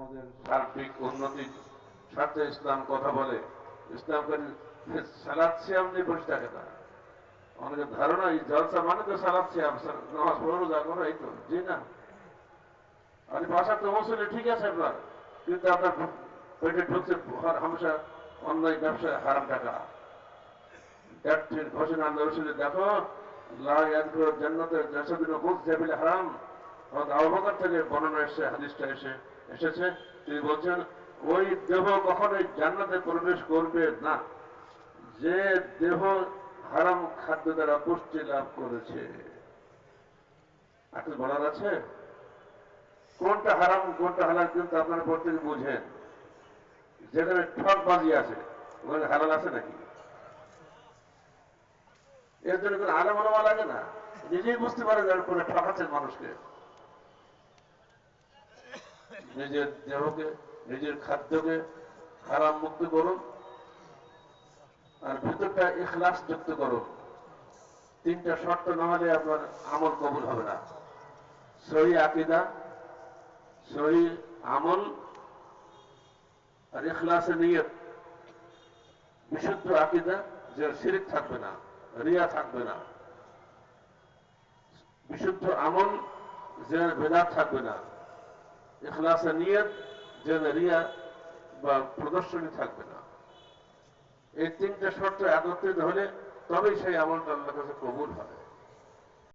আমাদের সার্বিক উন্নতির স্বার্থে ইসলাম কথা বলে। ইসলামকে সালাত সিয়াম নিয়ে বসে থাকে না। অনেকের ধারণা এই জলসা মানে তো সালাত সিয়াম, নামাজ পড়ো রোজা করো, এই তো। জি না, আপনি বাসা তো মুসলিম ঠিক আছে আপনার, কিন্তু আপনার পেটে ঢুকছে হামেশা অন্যায় ব্যবসা, হারাম টাকা। একটির ঘোষণা আল্লাহ রসুলের দেখো লা ইয়াদখুলু জান্নাতা জাসাদুন গুযযা বিল হারাম। আবু বকর থেকে বর্ণনা এসেছে, হাদিসটা এসেছে, তিনি বলছেন ওই দেহ কখনোই জান্নাতে প্রবেশ করবে না যে দেহ হারাম খাদ্য দ্বারা পুষ্টি লাভ করেছে। আপনার বলার আছে কোনটা হারাম কোনটা হালাল, কিন্তু আপনারা প্রত্যেকে বুঝেন। যেখানে ঠকবাজি আছে ওখানে হালাল আছে নাকি? এর জন্য কোনো আলেম ওলামা লাগে না, নিজেই বুঝতে পারে যার করে ঠকাচ্ছেন মানুষকে। নিজের দেহকে, নিজের খাদ্যকে হারাম মুক্ত করুন, আর ভিতরটা ইখলাস যুক্ত করুন। তিনটা শর্ত না হলে আপনার আমল কবুল হবে না। সহি আকীদা, সহি আমল, আর ইখলাসে নিয়ত। বিশুদ্ধ আকীদা, যে শিরক থাকবে না, রিয়া থাকবে না। বিশুদ্ধ আমল, যে বেদাত থাকবে না। ইখলাসে নিয়ত, যে রিয়া বা প্রদর্শনী থাকবে না। এই তিনটা শর্ত একত্রিত হলে তবেই সেই আমলটা আল্লাহর কাছে কবুল হয়।